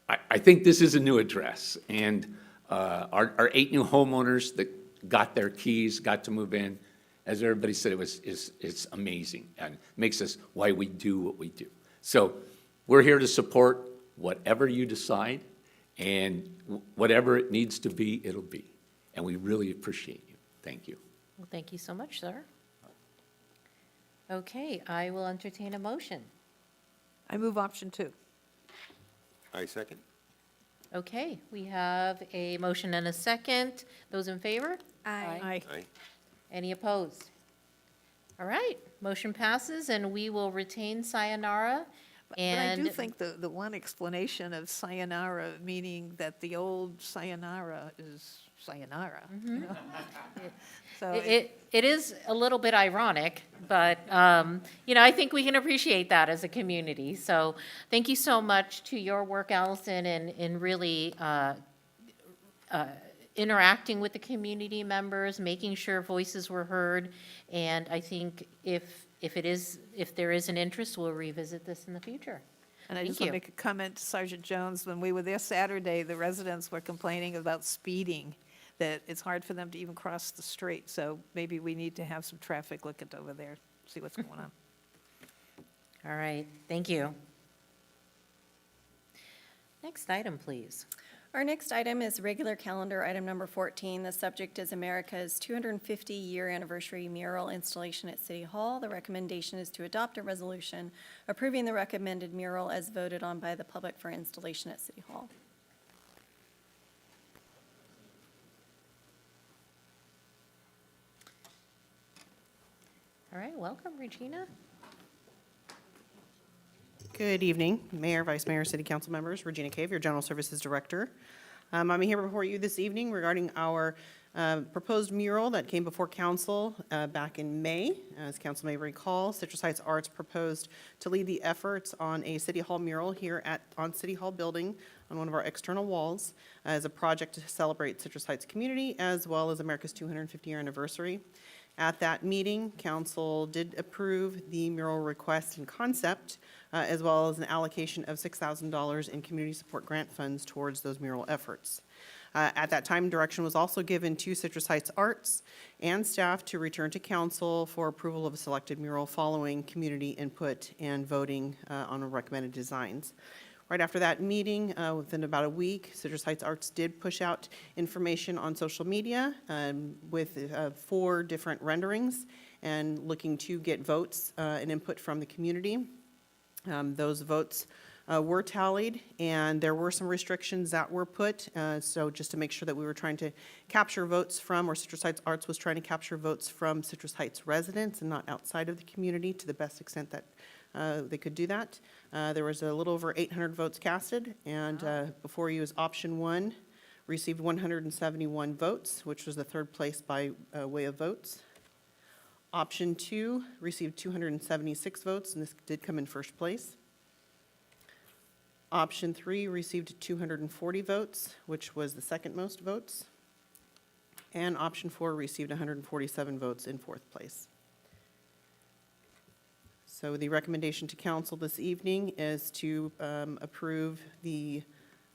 I think this is a new address. And our 8 new homeowners that got their keys, got to move in, as everybody said, it's amazing and makes us why we do what we do. So we're here to support whatever you decide, and whatever it needs to be, it'll be. And we really appreciate you. Thank you. Well, thank you so much, sir. Okay, I will entertain a motion. I move option 2. I second. Okay, we have a motion and a second. Those in favor? Aye. Aye. Any opposed? All right, motion passes, and we will retain Sayonara. But I And do think the one explanation of sayonara, meaning that the old sayonara is sayonara. You know? So it is a little bit ironic, but, you know, I think we can appreciate that as a community. So thank you so much to your work, Allison, in really interacting with the community members, making sure voices were heard. And I think if there is an interest, we'll revisit this in the future. And I Thank just want to you. make a comment to Sergeant Jones. When we were there Saturday, the residents were complaining about speeding, that it's hard for them to even cross the street. So maybe we need to have some traffic look at over there, see what's going on. All right, thank you. Next item, please. Our next item is regular calendar item number 14. The subject is America's 250-year anniversary mural installation at City Hall. The recommendation is to adopt a resolution approving the recommended mural as voted on by the public for installation at City Hall. All right, welcome, Regina. Good evening, Mayor, Vice Mayor, City Council members. Regina Cave, your General Services Director. I'm here before you this evening regarding our Proposed mural that came before council back in May. As council may recall, Citrus Heights Arts proposed to lead the efforts on a City Hall mural here on City Hall building on one of our external walls as a project to celebrate Citrus Heights community as well as America's 250-year anniversary. At that meeting, council did approve the mural request and concept, as well as an allocation of $6,000 in community support grant funds towards those mural efforts. At that time, direction was also given to Citrus Heights Arts and staff to return to council for approval of a selected mural following community input and voting on recommended designs. Right after that meeting, within about a week, Citrus Heights Arts did push out information on social media with 4 different renderings and looking to get votes and input from the community. Those votes were tallied, and there were some restrictions that were put. So just to make sure that we were trying to capture votes from, or Citrus Heights Arts was trying to capture votes from Citrus Heights residents and not outside of the community to the best extent that they could do that. There was a little over 800 votes casted, and before you is option 1, received 171 votes, which was the 3rd place by way of votes. Option 2 received 276 votes, and this did come in 1st place. Option 3 received 240 votes, which was the 2nd most votes. And option 4 received 147 votes in 4th place. So the recommendation to council this evening is to approve the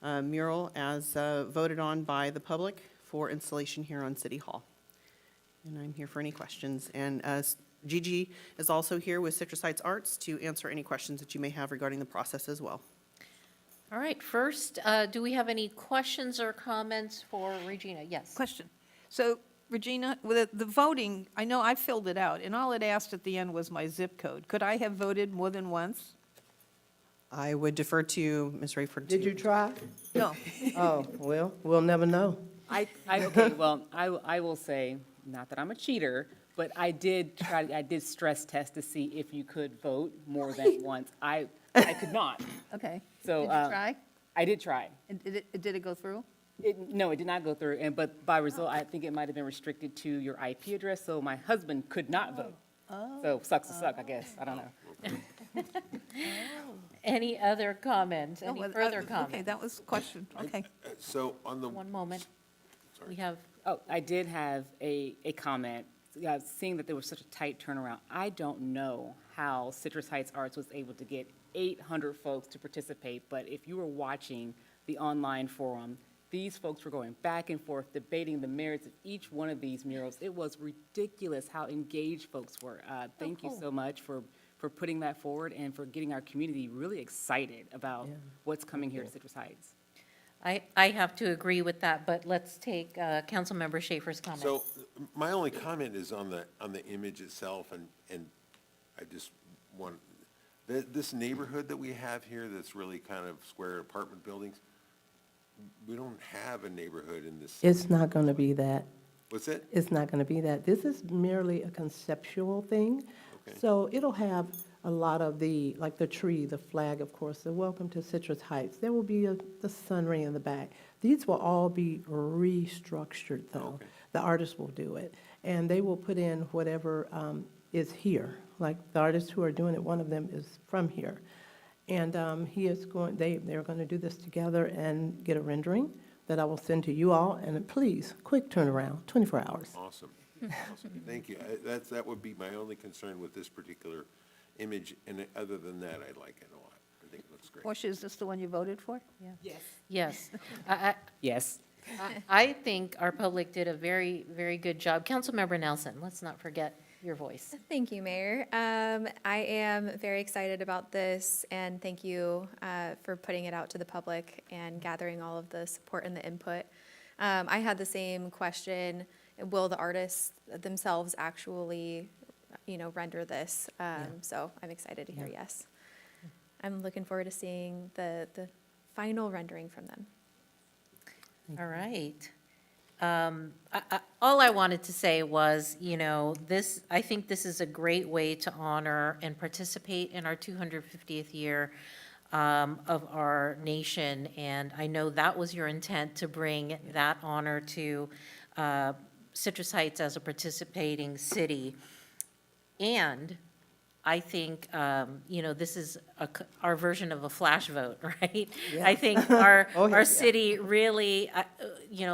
mural as voted on by the public for installation here on City Hall. And I'm here for any questions. And Gigi is also here with Citrus Heights Arts to answer any questions that you may have regarding the process as well. All right, first, do we have any questions or comments for Regina? Yes. Question. So Regina, with the voting, I know I filled it out, and all it asked at the end was my zip code. Could I have voted more than once? I would defer to Ms. Rayford. Did you try? No. Oh, well, we'll never know. Okay, well, I will say, not that I'm a cheater, but I did stress test to see if you could vote more than once. I could not. Okay. So, Did you try? I did try. And did it go through? No, it did not go through, but by result, I think it might have been restricted to your IP address, so my husband could not vote. So sucks to suck, I guess, I don't know. Any other comments, any further Okay, comments? that was the question, okay. So on the, One moment. We have, Oh, I did have a comment, seeing that there was such a tight turnaround. I don't know how Citrus Heights Arts was able to get 800 folks to participate, but if you were watching the online forum, these folks were going back and forth, debating the merits of each one of these murals. It was ridiculous how engaged folks were. Thank you so much for putting that forward and for getting our community really excited about what's coming here to Citrus Heights. I have to agree with that, but let's take Councilmember Schaefer's comment. so my only comment is on the image itself, and I just want, this neighborhood that we have here that's really kind of square apartment buildings, we don't have a neighborhood in this. It's not going to be that. What's it? It's not going to be that. This is merely a conceptual thing. Okay. So it'll have a lot of the, like the tree, the flag, of course, the welcome to Citrus Heights. There will be the sun ray in the back. These will all be restructured, though. Okay. The artists will do it. And they will put in whatever is here. Like the artists who are doing it, one of them is from here. And he is going, they're going to do this together and get a rendering that I will send to you all. And please, quick turnaround, 24 hours. Awesome. Awesome. Thank you. That would be my only concern with this particular image, and other than that, I like it a lot. I think it looks great. Portia, is this the one you voted for? Yes. Yes. I think our public did a very, very good job. Councilmember Nelson, let's not forget your voice. Thank you, Mayor. I am very excited about this, and thank you for putting it out to the public and gathering all of the support and the input. I had the same question, will the artists themselves actually, render this? So I'm excited to hear yes. I'm looking forward to seeing the final rendering from them. All right. All I wanted to say was, I think this is a great way to honor and participate in our 250th year of our nation. And I know that was your intent, to bring that honor to Citrus Heights as a participating city. And I think, this is our version of a flash vote, right? I think our city really,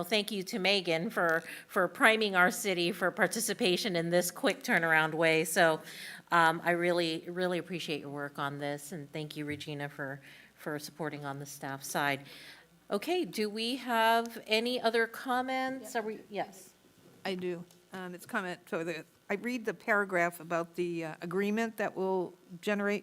thank you to Megan for priming our city for participation in this quick turnaround way. So I really, really appreciate your work on this, and thank you, Regina, for supporting on the staff side. Okay, do we have any other comments? Are we, yes? I do. It's comment, I read the paragraph about the agreement that will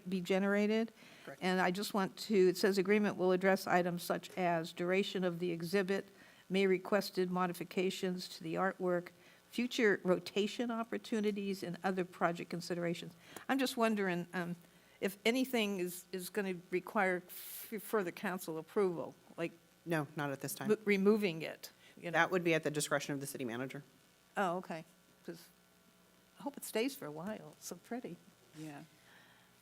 be generated. And I just want to, it says agreement will address items such as duration of the exhibit, may requested modifications to the artwork, future rotation opportunities, and other project considerations. I'm just wondering if anything is going to require further council approval, like No, not at this time. removing it, you know? That would be at the discretion of the city manager. Oh, okay. 'Cause I hope it stays for a while. It's so pretty. Yeah.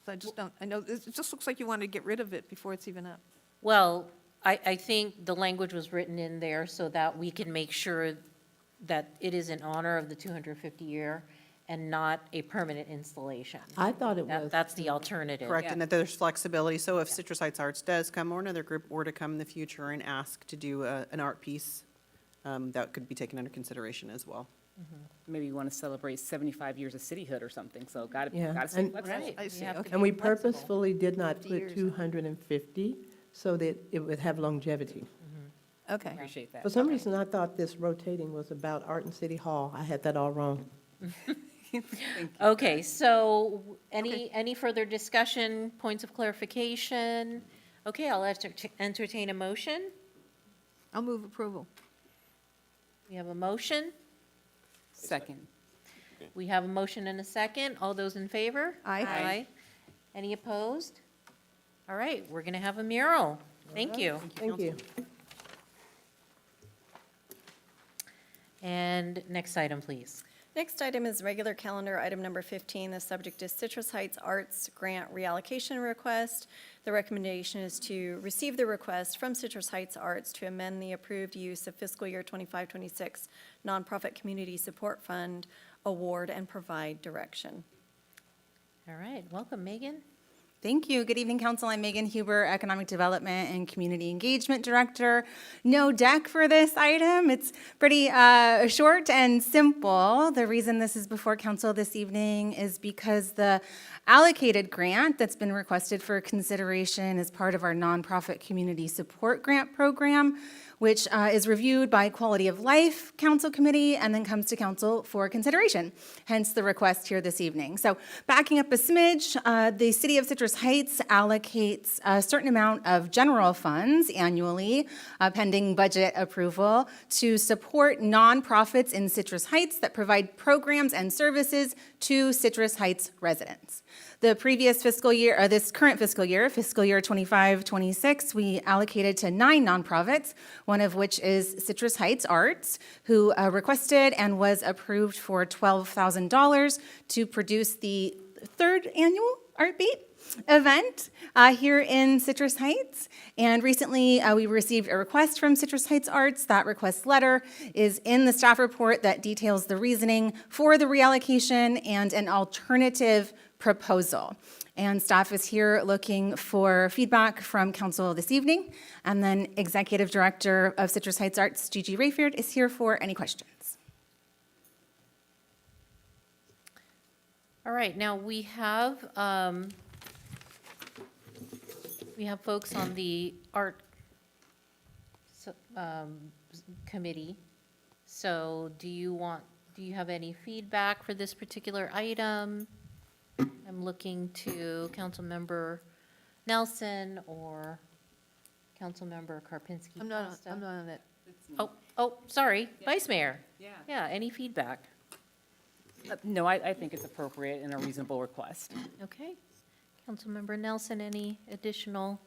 So I just don't, I know, it just looks like you want to get rid of it before it's even up. Well, I think the language was written in there so that we can make sure that it is in honor of the 250-year and not a permanent installation. I thought it was. That's the alternative. Correct, and that there's flexibility, so if Citrus Heights Arts does come, or another group were to come in the future and ask to do an art piece, that could be taken under consideration as well. Maybe you want to celebrate 75 years of cityhood or something, so gotta Yeah, stay and- flexible. Right. I see, You have to okay. be And we flexible. purposefully did not put 250 so that it would have longevity. Okay. Appreciate that. For some reason, I thought this rotating was about art in City Hall. I had that all wrong. Okay, so any further discussion, points of clarification? Okay, I'll entertain a motion. I'll move approval. We have a motion. Second. We have a motion and a second. All those in favor? Aye. Aye. Any opposed? All right, we're going to have a mural. Thank you. Thank you. And next item, please. Next item is regular calendar, item number 15. The subject is Citrus Heights Arts Grant Reallocation Request. The recommendation is to receive the request from Citrus Heights Arts to amend the approved use of fiscal year 25-26 Nonprofit Community Support Fund award and provide direction. All right, welcome, Megan. Thank you. Good evening, Council. I'm Megan Huber, Economic Development and Community Engagement Director. No deck for this item. It's pretty short and simple. The reason this is before Council this evening is because the allocated grant that's been requested for consideration is part of our Nonprofit Community Support Grant Program, which is reviewed by Quality of Life Council Committee and then comes to Council for consideration, hence the request here this evening. So backing up a smidge, the City of Citrus Heights allocates a certain amount of general funds annually, pending budget approval, to support nonprofits in Citrus Heights that provide programs and services to Citrus Heights residents. The previous fiscal year, or this current fiscal year 25-26, we allocated to 9 nonprofits, one of which is Citrus Heights Arts, who requested and was approved for $12,000 to produce the 3rd annual Art Beat event here in Citrus Heights. And recently, we received a request from Citrus Heights Arts. That request letter is in the staff report that details the reasoning for the reallocation and an alternative proposal. And staff is here looking for feedback from council this evening. And then Executive Director of Citrus Heights Arts, Gigi Rayfield, is here for any questions. All right, now we have folks on the art committee. So do you have any feedback for this particular item? I'm looking to Councilmember Nelson or Councilmember Karpinski. I'm not on it. Oh, sorry, Vice Mayor. Yeah. Yeah, any feedback? No, I think it's appropriate and a reasonable request. Okay. Councilmember Nelson, any additional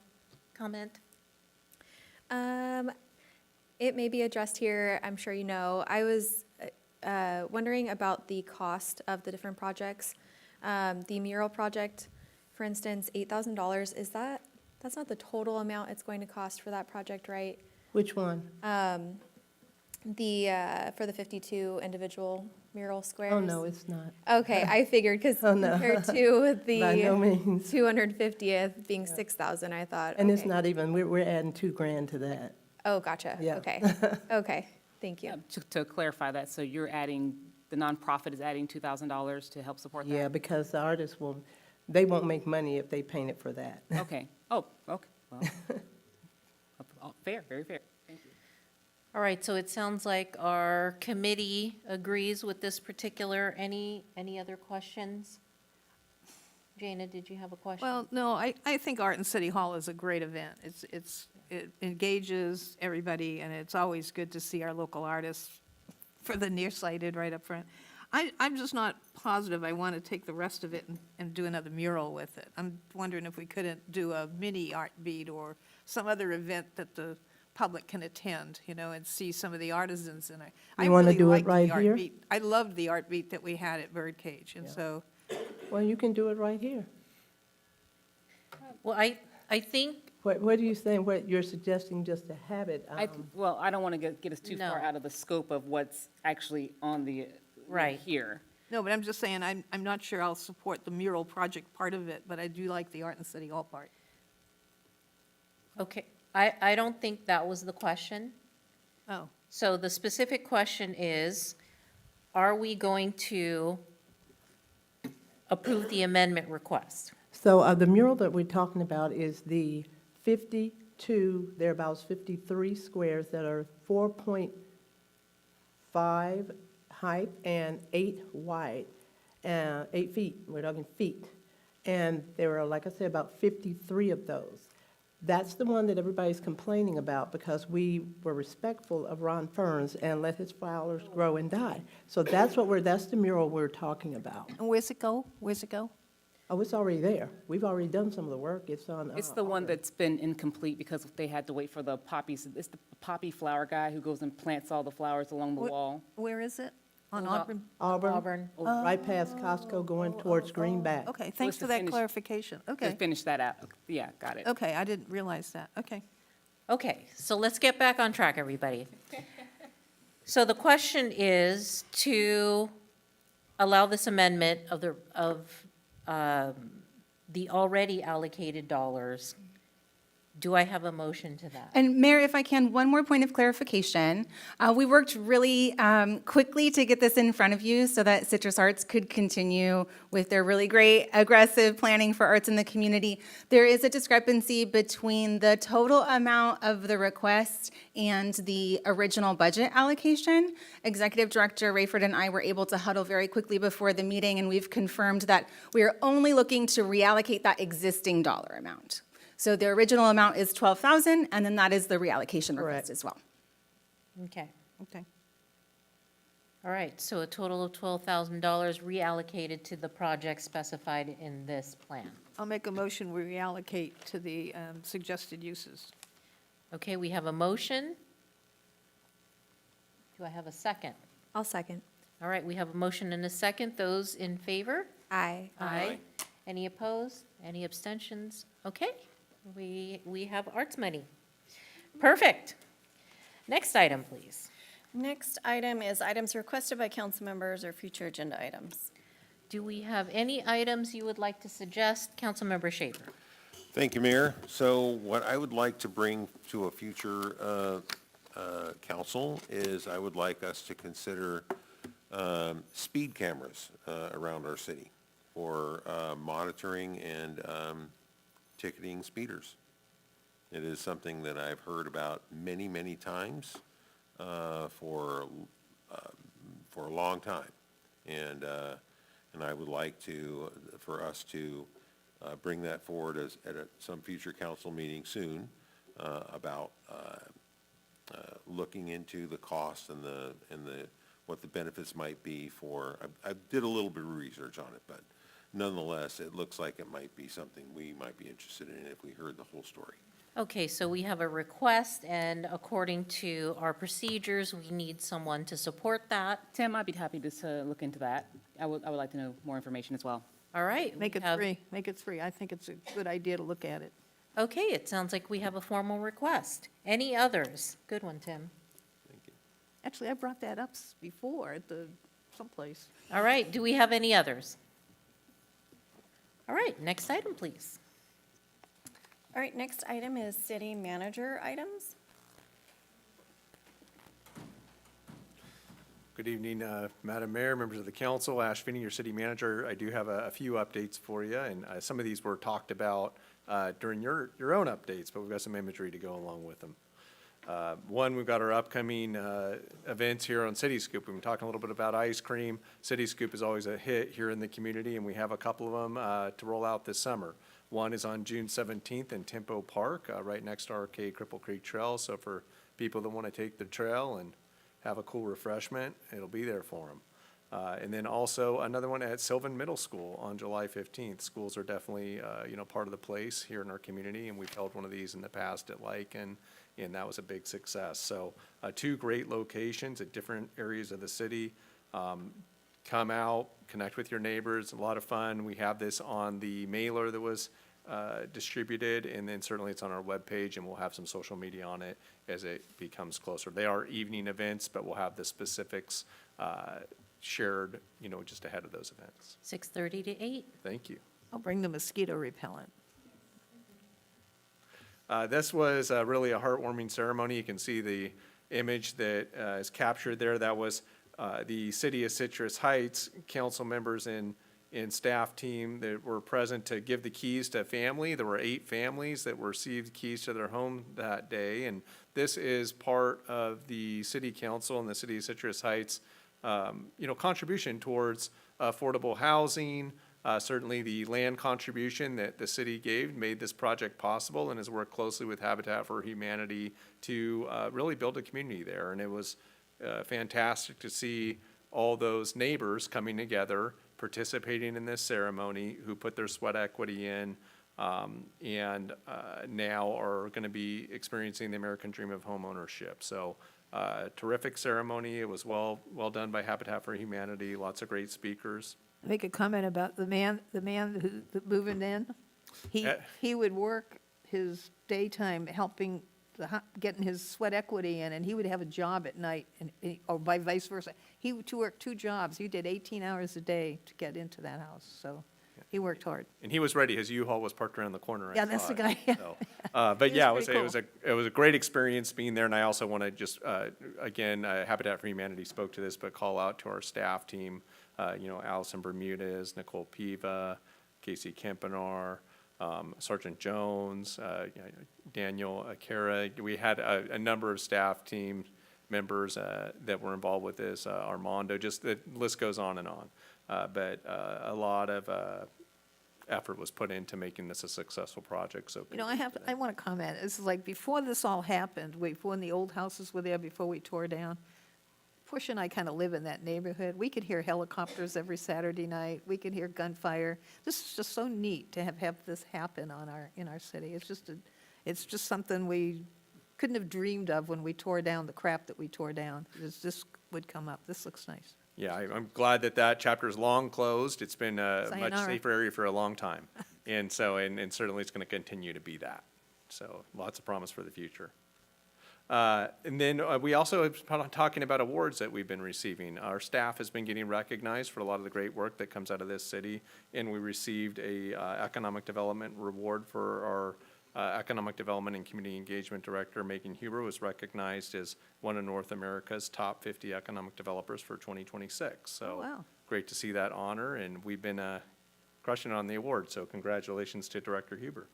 comment? It may be addressed here, I'm sure you know. I was wondering about the cost of the different projects. The mural project, for instance, $8,000, that's not the total amount it's going to cost for that project, right? Which one? for the 52 individual mural squares? Oh, no, it's not. Okay, I figured, because Oh, no. compared to the By no means. 250th being 6,000, I thought, And it's okay. not even, we're adding $2,000 to that. Oh, gotcha, Yeah. okay, okay, thank you. To clarify that, so you're adding, the nonprofit is adding $2,000 to help support that? Yeah, because the artists they won't make money if they paint it for that. Okay. Oh, okay. Well, fair, very fair. Thank you. All right, so it sounds like our committee agrees with this particular, any other questions? Jana, did you have a question? Well, no, I think Art in City Hall is a great event. It engages everybody, and it's always good to see our local artists for the nearsighted right up front. I'm just not positive I want to take the rest of it and do another mural with it. I'm wondering if we couldn't do a mini art beat or some other event that the public can attend, and see some of the artisans in it. I You wanna really do it liked the right art here? beat. I loved the art beat that we had at Birdcage, and so, Well, you can do it right here. Well, I think, What do you think, what you're suggesting, just to have it? Well, I don't want to get us too far No. out of the scope of what's actually on the, Right. here. no, but I'm just saying, I'm not sure I'll support the mural project part of it, but I do like the Art in City Hall part. okay, I don't think that was the question. Oh. So the specific question is, are we going to approve the amendment request? So the mural that we're talking about is the 52, thereabouts 53 squares that are 4.5 height and 8 wide, 8 feet, we're talking feet. And there are, like I said, about 53 of those. That's the one that everybody's complaining about because we were respectful of Ron Ferns and let his flowers grow and die. So that's the mural we're talking about. And where's it go? Where's it go? Oh, it's already there. We've already done some of the work. It's on. It's the one that's been incomplete because they had to wait for the poppies. It's the poppy flower guy who goes and plants all the flowers along the What- wall. Where is it? On Well, Auburn? Auburn. Right past Costco going towards Greenback. Okay, thanks to for that finish- clarification. To Okay, finish that out. Yeah, got it. okay, I didn't realize that. Okay. Okay, so let's get back on track, everybody. So the question is to allow this amendment of the already allocated dollars. Do I have a motion to that? And Mayor, if I can, one more point of clarification. We worked really quickly to get this in front of you so that Citrus Arts could continue with their really great aggressive planning for arts in the community. There is a discrepancy between the total amount of the request and the original budget allocation. Executive Director Rayford and I were able to huddle very quickly before the meeting, and we've confirmed that we are only looking to reallocate that existing dollar amount. So the original amount is 12,000, and then that is the reallocation Correct. request as well. Okay, Okay. all right, so a total of $12,000 reallocated to the project specified in this plan. I'll make a motion, we reallocate to the suggested uses. Okay, we have a motion. Do I have a second? I'll second. All right, we have a motion and a second. Those in favor? Aye. Aye. Any opposed? Any abstentions? Okay, we have arts money. Perfect. Next item, please. Next item is items requested by council members or future agenda items. Do we have any items you would like to suggest? Councilmember Schaefer. Thank you, Mayor. So what I would like to bring to a future council is I would like us to consider speed cameras around our city for monitoring and ticketing speeders. It is something that I've heard about many, many times for a long time. And I would like for us to bring that forward at some future council meeting soon about looking into the cost and what the benefits might be for, I did a little bit of research on it, but nonetheless, it looks like it might be something we might be interested in if we heard the whole story. Okay, so we have a request, and according to our procedures, we need someone to support that. Tim, I'd be happy to look into that. I would like to know more information as well. All right. Make we it have- free, make it free. I think it's a good idea to look at it. Okay, it sounds like we have a formal request. Any others? Good one, Tim. Thank you. Actually, I brought that up before at someplace. All right, do we have any others? All right, next item, please. All right, next item is city manager items. Good evening, Madam Mayor, members of the council, Ash Finney, your city manager. I do have a few updates for you, and some of these were talked about during your own updates, but we've got some imagery to go along with them. One, we've got our upcoming events here on City Scoop. We've been talking a little bit about ice cream. City Scoop is always a hit here in the community, and we have a couple of them to roll out this summer. One is on June 17th in Tempo Park, right next to Arcade Cripple Creek Trail. So for people that want to take the trail and have a cool refreshment, it'll be there for them. And then also another one at Sylvan Middle School on July 15th. Schools are definitely, part of the place here in our community, and we've held one of these in the past at Lycan, and that was a big success. So two great locations at different areas of the city. Come out, connect with your neighbors, a lot of fun. We have this on the mailer that was distributed, and then certainly it's on our webpage, and we'll have some social media on it as it becomes closer. They are evening events, but we'll have the specifics shared, just ahead of those events. 6:30 to 8. Thank you. I'll bring the mosquito repellent. This was really a heartwarming ceremony. You can see the image that is captured there. That was the City of Citrus Heights council members and staff team that were present to give the keys to a family. There were 8 families that received keys to their home that day. And this is part of the city council and the City of Citrus Heights, contribution towards affordable housing. Certainly the land contribution that the city gave made this project possible and has worked closely with Habitat for Humanity to really build a community there. And it was fantastic to see all those neighbors coming together, participating in this ceremony, who put their sweat equity in, and now are going to be experiencing the American dream of homeownership. So terrific ceremony. It was well done by Habitat for Humanity, lots of great speakers. Make a comment about the man who's moving in. He would work his daytime helping, getting his sweat equity in, and he would have a job at night, or by vice versa. He would work 2 jobs. He did 18 hours a day to get into that house, so he worked hard. And he was ready. His U-Haul was parked around the corner. I Yeah, that's the thought. guy, yeah. So, but He yeah, was pretty it was a great experience being there. And I also want to just, again, Habitat for Humanity spoke to this, but call out to our staff team, Allison Bermudez, Nicole Piva, Casey Kempinar, Sergeant Jones, Daniel Akara. We had a number of staff team members that were involved with this, Armando, just the list goes on and on. But a lot of effort was put into making this a successful project, so. I want to comment. This is like, before this all happened, when the old houses were there, before we tore down, Push and I kind of live in that neighborhood. We could hear helicopters every Saturday night. We could hear gunfire. This is just so neat to have this happen in our city. It's just something we couldn't have dreamed of when we tore down the crap that we tore down. This would come up. This looks nice. Yeah, I'm glad that chapter is long closed. It's been a much Sayonara. safer area for a long time. And so, and certainly it's going to continue to be that. So lots of promise for the future. And then we also have been talking about awards that we've been receiving. Our staff has been getting recognized for a lot of the great work that comes out of this city. And we received a economic development reward for our Economic Development and Community Engagement Director. Megan Huber was recognized as one of North America's top 50 economic developers for 2026. So wow. Great to see that honor, and we've been crushing it on the award, so congratulations to Director Huber.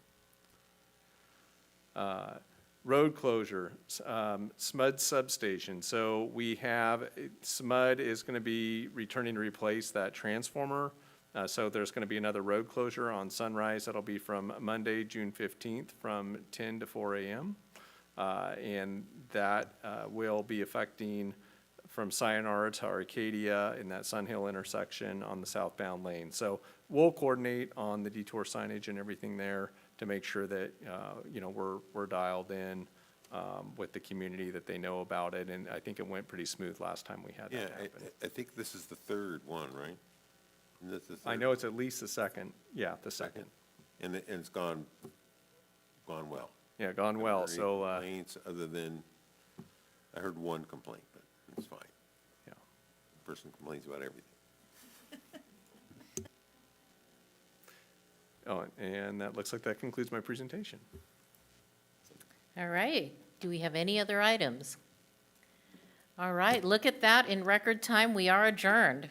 Road closure, SMUD substation. So we have, SMUD is going to be returning to replace that transformer. So there's going to be another road closure on Sunrise. That'll be from Monday, June 15th, from 10 to 4 a.m. And that will be affecting from Sayonara to Arcadia in that Sun Hill intersection on the southbound lane. So we'll coordinate on the detour signage and everything there to make sure that, we're dialed in with the community, that they know about it. And I think it went pretty smooth last time we had that happen. I think this is the third one, right? Isn't this the I third? know it's at least the second. Yeah, the second. And it's gone well. Yeah, gone well. Any So, complaints other than, I heard one complaint, but It's fine. Yeah. Person complains about everything. Oh, and that looks like that concludes my presentation. All right. Do we have any other items? All right, look at that. In record time, we are adjourned.